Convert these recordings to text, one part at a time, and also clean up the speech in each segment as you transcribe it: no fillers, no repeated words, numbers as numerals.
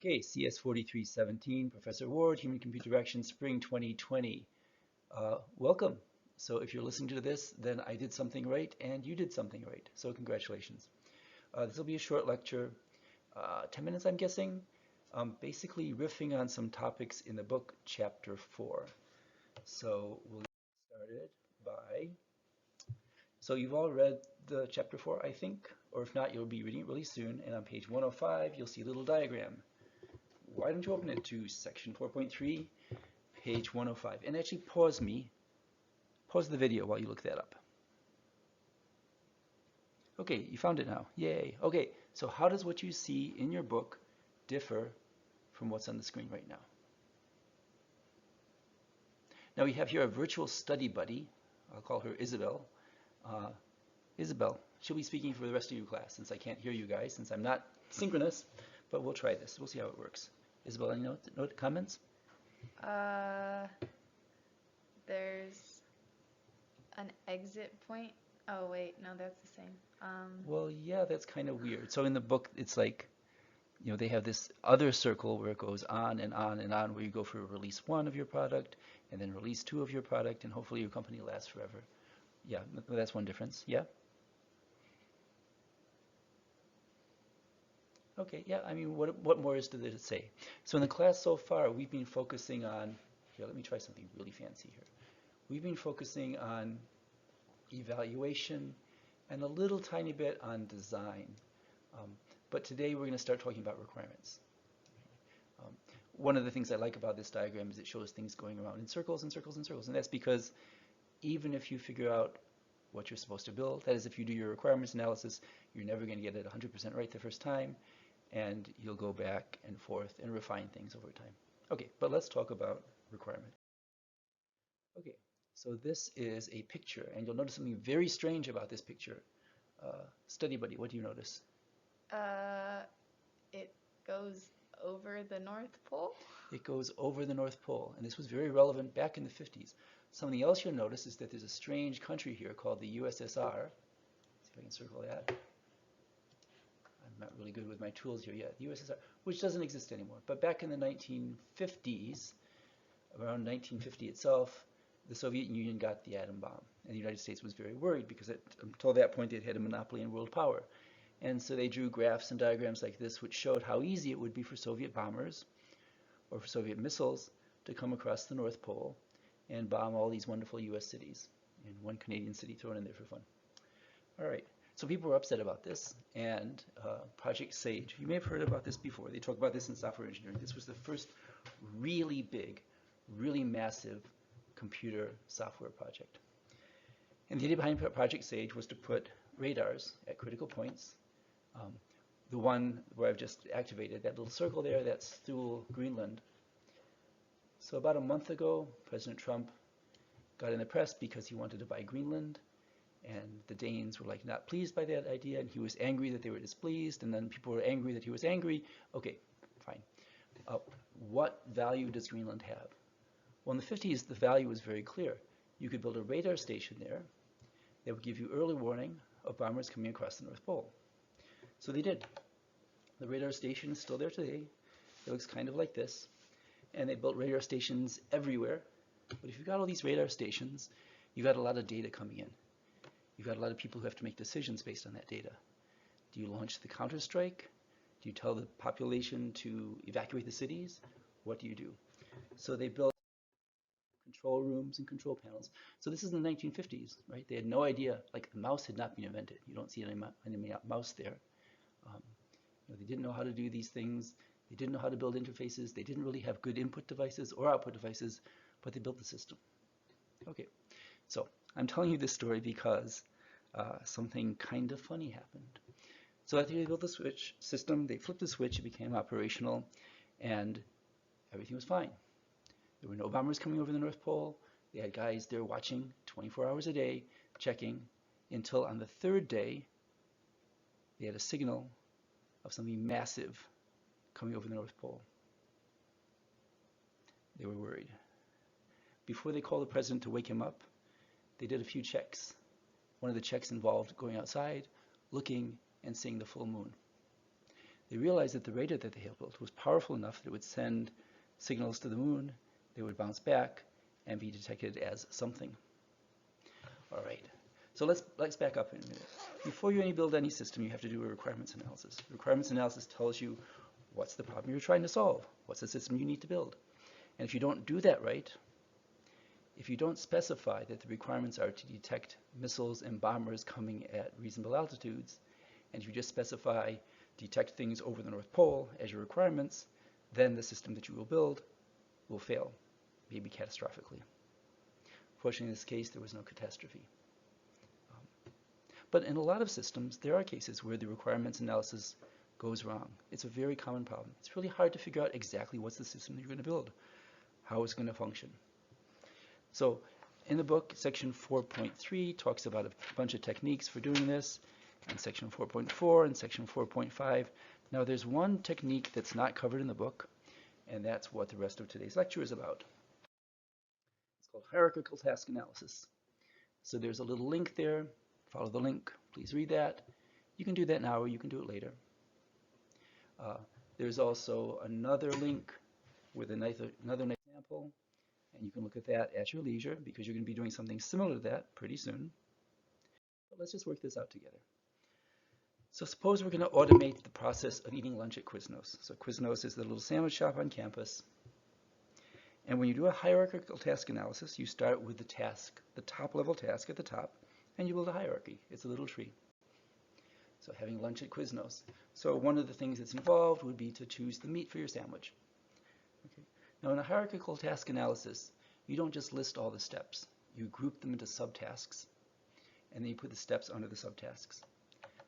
Okay, CS 4317, Professor Ward, Human Computer Interaction, Spring 2020. Welcome. So if you're listening to this, then I did something right and you did something right. So congratulations. This will be a short lecture, 10 minutes I'm guessing, basically riffing on some topics in the book, Chapter 4. So we'll get started by, so you've all read the Chapter 4, I think, or if not, you'll be reading it really soon. And on page 105, you'll see a little diagram. Why don't you open it to section 4.3, page 105, and actually pause the video while you look that up. Okay, you found it now. Yay. Okay, so how does what you see in your book differ from what's on the screen right now? Now we have here a virtual study buddy. I'll call her Isabel. Isabel, she'll be speaking for the rest of your class since I can't hear you guys, since I'm not synchronous, but we'll try this. We'll see how it works. Isabel, any comments? There's an exit point. Oh wait, no, that's the same. Well, yeah, that's kind of weird. So in the book, it's like, they have this other circle where it goes on and on and on, where you go for release 1 of your product, and then release 2 of your product, and hopefully your company lasts forever. Yeah, that's one difference. Yeah? Okay, yeah, I mean, what more is there to say? So in the class so far, we've been focusing on, here, let me try something really fancy here. We've been focusing on evaluation and a little tiny bit on design. But today we're going to start talking about requirements. One of the things I like about this diagram is it shows things going around in circles and circles and circles. And that's because even if you figure out what you're supposed to build, that is, if you do your requirements analysis, you're never going to get it 100% right the first time. And you'll go back and forth and refine things over time. Okay, but let's talk about requirement. Okay, so this is a picture, and you'll notice something very strange about this picture. Study buddy, what do you notice? It goes over the North Pole. It goes over the North Pole, and this was very relevant back in the 50s. Something else you'll notice is that there's a strange country here called the USSR. See if I can circle that. I'm not really good with my tools here yet. The USSR, which doesn't exist anymore. But back in the 1950s, around 1950 itself, the Soviet Union got the atom bomb. And the United States was very worried because until that point it had a monopoly in world power. And so they drew graphs and diagrams like this, which showed how easy it would be for Soviet bombers or for Soviet missiles to come across the North Pole and bomb all these wonderful US cities, and one Canadian city thrown in there for fun. All right. So people were upset about this, and Project SAGE, you may have heard about this before. They talk about this in software engineering. This was the first really big, really massive computer software project. And the idea behind Project SAGE was to put radars at critical points. The one where I've just activated, that little circle there, that's Thule, Greenland. So about a month ago, President Trump got in the press because he wanted to buy Greenland. And the Danes were like not pleased by that idea, and he was angry that they were displeased, and then people were angry that he was angry. Okay, fine. What value does Greenland have? Well, in the 50s, the value was very clear. You could build a radar station there that would give you early warning of bombers coming across the North Pole. So they did. The radar station is still there today. It looks kind of like this. And they built radar stations everywhere. But if you've got all these radar stations, you've got a lot of data coming in. You've got a lot of people who have to make decisions based on that data. Do you launch the counterstrike? Do you tell the population to evacuate the cities? What do you do? So they built control rooms and control panels. So this is in the 1950s, right? They had no idea, like the mouse had not been invented. You don't see any mouse there. They didn't know how to do these things. They didn't know how to build interfaces. They didn't really have good input devices or output devices, but they built the system. Okay, so I'm telling you this story because something kind of funny happened. So after they built the switch system, they flipped the switch, it became operational, and everything was fine. There were no bombers coming over the North Pole. They had guys there watching 24 hours a day, checking, until on the third day, they had a signal of something massive coming over the North Pole. They were worried. Before they called the president to wake him up, they did a few checks. One of the checks involved going outside, looking, and seeing the full moon. They realized that the radar that they had built was powerful enough that it would send signals to the moon, they would bounce back and be detected as something. All right, so let's back up in a minute. Before you build any system, you have to do a requirements analysis. Requirements analysis tells you what's the problem you're trying to solve, what's the system you need to build. And if you don't do that right, if you don't specify that the requirements are to detect missiles and bombers coming at reasonable altitudes, and if you just specify detect things over the North Pole as your requirements, then the system that you will build will fail, maybe catastrophically. Fortunately, in this case, there was no catastrophe. But in a lot of systems, there are cases where the requirements analysis goes wrong. It's a very common problem. It's really hard to figure out exactly what's the system that you're going to build, how it's going to function. So in the book, section 4.3 talks about a bunch of techniques for doing this, and section 4.4 and section 4.5. Now there's one technique that's not covered in the book, and that's what the rest of today's lecture is about. It's called hierarchical task analysis. So there's a little link there. Follow the link. Please read that. You can do that now or you can do it later. There's also another link with another example, and you can look at that at your leisure because you're going to be doing something similar to that pretty soon. But let's just work this out together. So suppose we're going to automate the process of eating lunch at Quiznos. So Quiznos is the little sandwich shop on campus. And when you do a hierarchical task analysis, you start with the task, the top level task at the top, and you build a hierarchy. It's a little tree. So having lunch at Quiznos. So one of the things that's involved would be to choose the meat for your sandwich. Okay. Now in a hierarchical task analysis, you don't just list all the steps. You group them into subtasks, and then you put the steps under the subtasks.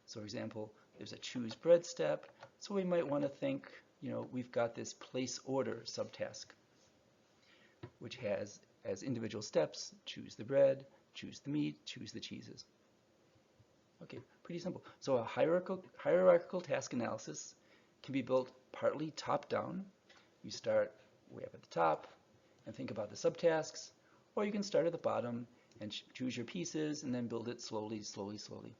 So for example, there's a choose bread step. So we might want to think, we've got this place order subtask, which has as individual steps, choose the bread, choose the meat, choose the cheeses. Okay, pretty simple. So a hierarchical task analysis can be built partly top-down. You start way up at the top and think about the subtasks, or you can start at the bottom and choose your pieces and then build it slowly, slowly, slowly.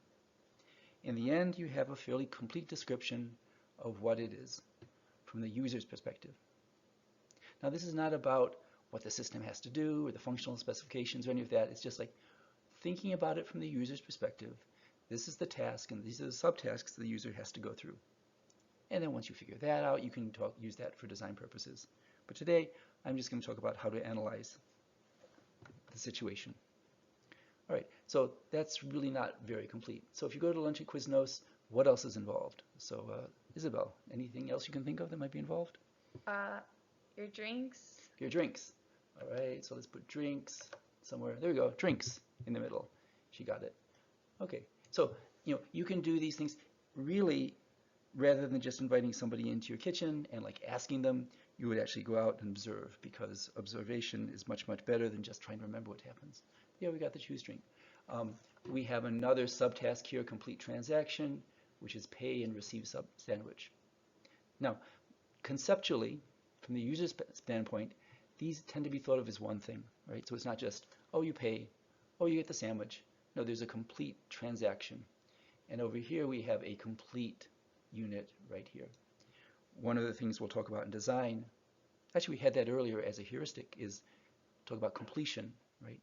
In the end, you have a fairly complete description of what it is from the user's perspective. Now, this is not about what the system has to do or the functional specifications or any of that. It's just like thinking about it from the user's perspective. This is the task, and these are the subtasks the user has to go through. And then once you figure that out, you can use that for design purposes. But today, I'm just going to talk about how to analyze the situation. All right, so that's really not very complete. So if you go to lunch at Quiznos, what else is involved? So Isabel, anything else you can think of that might be involved? Your drinks. Your drinks. All right, so let's put drinks somewhere. There we go, drinks in the middle. She got it. Okay, so you can do these things really rather than just inviting somebody into your kitchen and like asking them. You would actually go out and observe, because observation is much, much better than just trying to remember what happens. Yeah, we got the choose drink. We have another subtask here, complete transaction, which is pay and receive sandwich. Now, conceptually, from the user's standpoint, these tend to be thought of as one thing, right? So it's not just, oh, you pay, oh, you get the sandwich. No, there's a complete transaction. And over here, we have a complete unit right here. One of the things we'll talk about in design, actually we had that earlier as a heuristic, is talk about completion, right?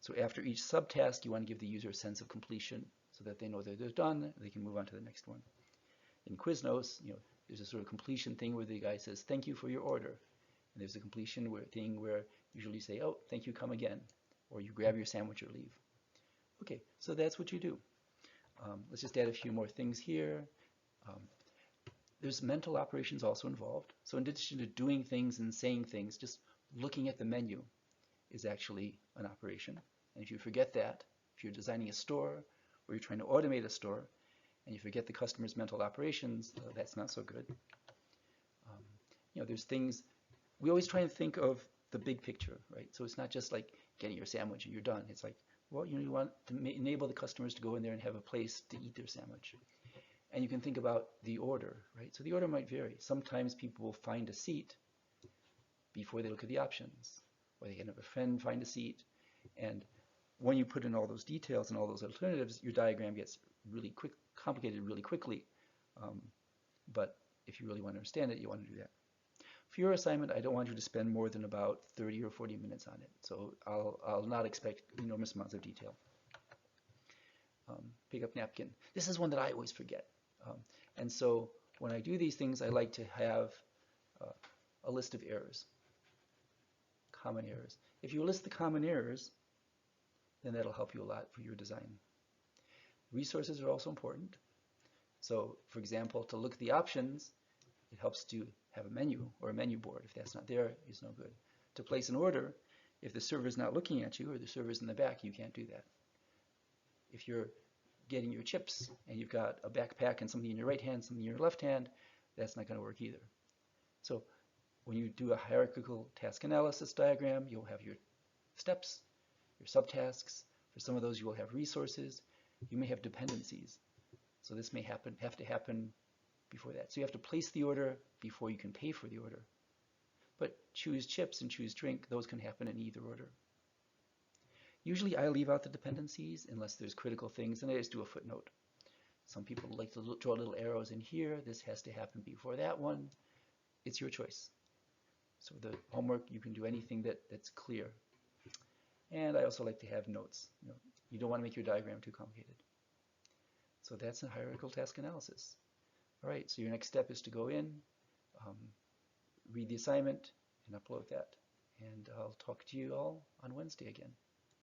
So after each subtask, you want to give the user a sense of completion so that they know that they're done, they can move on to the next one. In Quiznos, there's a sort of completion thing where the guy says, thank you for your order. And there's a completion thing where usually you say, oh, thank you, come again. Or you grab your sandwich or leave. Okay, so that's what you do. Let's just add a few more things here. There's mental operations also involved. So in addition to doing things and saying things, just looking at the menu is actually an operation. And if you forget that, if you're designing a store or you're trying to automate a store and you forget the customer's mental operations, that's not so good. There's things, we always try and think of the big picture, right? So it's not just like getting your sandwich and you're done. It's like, well, you want to enable the customers to go in there and have a place to eat their sandwich. And you can think about the order, right? So the order might vary. Sometimes people will find a seat before they look at the options, or they can have a friend find a seat. And when you put in all those details and all those alternatives, your diagram gets really complicated really quickly. But if you really want to understand it, you want to do that. For your assignment, I don't want you to spend more than about 30 or 40 minutes on it. So I'll not expect enormous amounts of detail. Pick up napkin. This is one that I always forget. And so when I do these things, I like to have a list of errors, common errors. If you list the common errors, then that'll help you a lot for your design. Resources are also important. So, for example, to look at the options, it helps to have a menu or a menu board. If that's not there, it's no good. To place an order, if the server is not looking at you or the server is in the back, you can't do that. If you're getting your chips and you've got a backpack and something in your right hand, something in your left hand, that's not going to work either. So when you do a hierarchical task analysis diagram, you'll have your steps, your subtasks. For some of those, you will have resources. You may have dependencies. So this may have to happen before that. So you have to place the order before you can pay for the order. But choose chips and choose drink, those can happen in either order. Usually I leave out the dependencies unless there's critical things, and I just do a footnote. Some people like to draw little arrows in here. This has to happen before that one. It's your choice. So the homework, you can do anything that's clear. And I also like to have notes. You don't want to make your diagram too complicated. So that's a hierarchical task analysis. All right, so your next step is to go in, read the assignment, and upload that. And I'll talk to you all on Wednesday again.